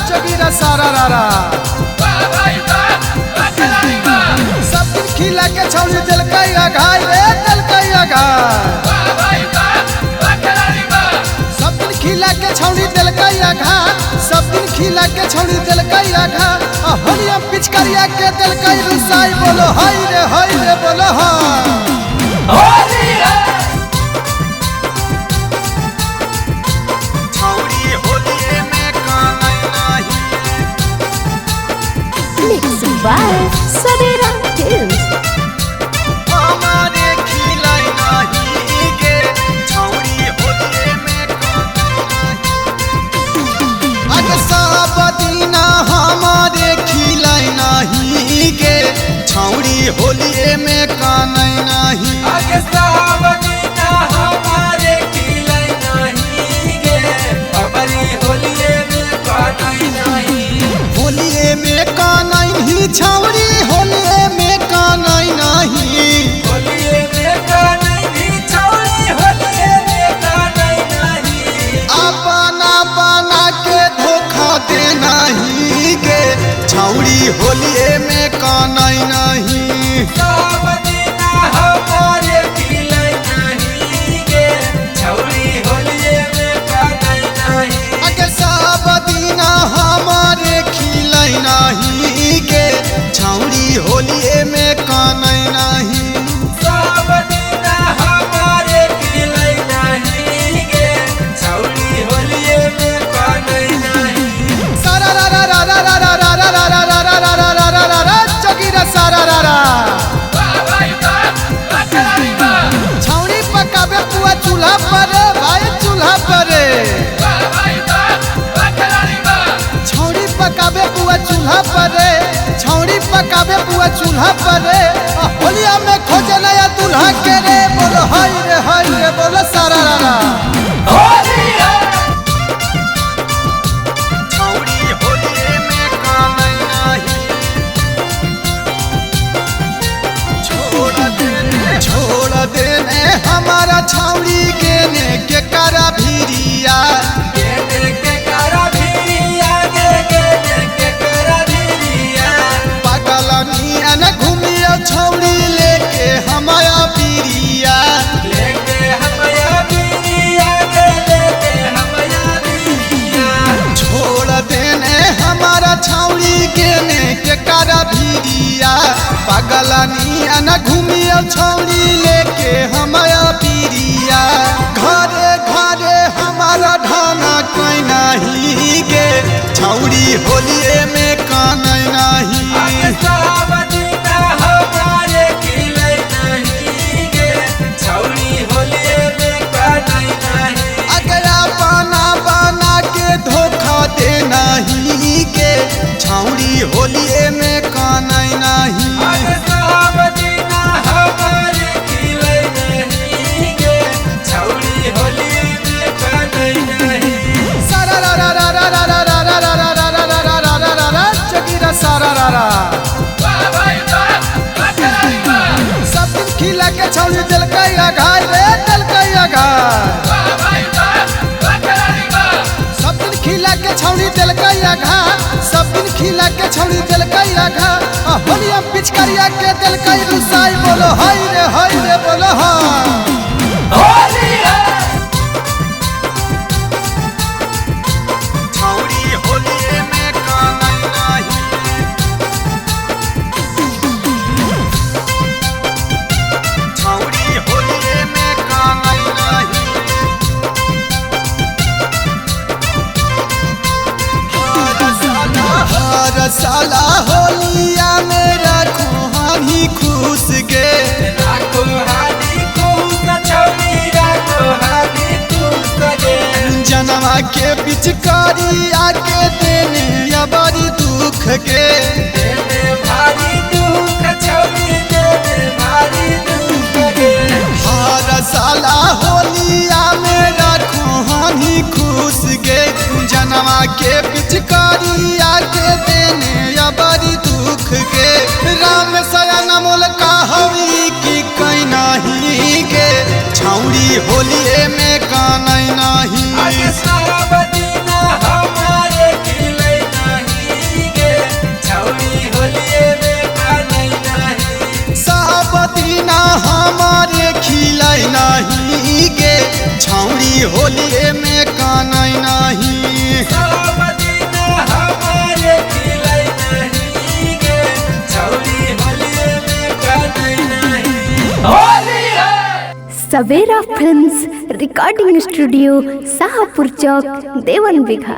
चकीरा सारा रारा सब दिन खिला के छौड़ी दिलकई घाय रे दिलकई घाय सब दिन खिला के छौड़ी दिलकई घाय सब दिन खिला के छौड़ी दिलकई घाय होलिया पिचकारिया के दिलकई रुसाई बोलो हाय रे बोलो हाय होली रे सवेरा टिल्स हमारे खिलाई नहीं गे छौड़ी होलिए में आगे सब दीना हमारे खिलाई नहीं गे छौड़ी होलिए में कानई नहीं आगे सब दीना हमारे खिलाई नहीं गे अबरी होलिए में कानई नहीं होलिए में कानई नहीं छौड़ी होलिए में कानई नहीं होलिए में कानई नहीं छौड़ी होलिए में कानई नहीं अपना बना के धोखा दे नहीं गे छौड़ी होलिए में कानई नहीं सब दीना हमारे खिलाई नहीं गे छौड़ी होलिए में कानई नहीं आगे सब दीना हमारे खिलाई नहीं गे छौड़ी होलिए में कानई नहीं सब दीना हमारे खिलाई नहीं गे छौड़ी होलिए में कानई नहीं सारा रा रा रा रा रा रा रा रा रा रा रा रा रा रा रा रा रा चकीरा सारा रा रा छौड़ी पकावे पुआ चूल्हा पर भाई चूल्हा पर छौड़ी पकावे पुआ चूल्हा पर छौड़ी पकावे पुआ चूल्हा पर होलिया में खोजे नया दूल्हा के रे बोलो हाय रे बोलो सारा रा रा होली रे छौड़ी होलिए में कानई नहीं छोड़ देने हमारा छौड़ी गेने के करा भिरिया गेने के करा भिरिया गेने के करा भिरिया पागल नियन घूमियो छौड़ी लेके हमारा भिरिया लेके हमया भिरिया लेके हमया भिरिया छोड़ देने हमारा छौड़ी गेने के करा भिरिया पागल नियन घूमियो छौड़ी लेके हमारा भिरिया घरे घरे हमारा ढाना कोई नहीं गे छौड़ी होलिए में कानई नहीं आगे सब दीना हमारे खिलाई नहीं गे छौड़ी होलिए में कानई नहीं अगला बना के धोखा दे नहीं गे छौड़ी होलिए में कानई नहीं आगे सब दीना हमारे खिलाई नहीं गे छौड़ी होलिए में कानई नहीं सारा रा रा रा रा रा रा रा रा रा रा रा रा रा रा रा रा रा चकीरा सारा रा रा सब दिन खिला के छौड़ी दिलकई घाय रे दिलकई घाय सब दिन खिला के छौड़ी दिलकई घाय सब दिन खिला के छौड़ी दिलकई घाय होलिया पिचकारिया के दिलकई रुसाई बोलो हाय रे बोलो हाय होली रे छौड़ी होलिए में कानई नहीं छौड़ी होलिए में कानई नहीं हर साला होलिया में रखो हामी खुश गे राखो हानी खुश छौड़ी राखो हानी खुश गे जनवा के पिचकारी आके देने या बड़ी दुख गे देने भारी दुख छौड़ी देने भारी दुख गे हर साला होलिया में रखो हामी खुश गे जनवा के पिचकारी आके देने या बड़ी दुख गे राम सयन मोल का हवी की कई नहीं गे छौड़ी होलिए में कानई नहीं आगे सब खिलाई नहीं गे छौड़ी होलिए में कानई नहीं। सब दिन हमारे खिलाई नहीं गे छौड़ी होलिए में कानई नहीं। होली है। सवेरा फिल्म्स रिकॉर्डिंग स्टूडियो, शाहपुर चौक, देवन बिघा।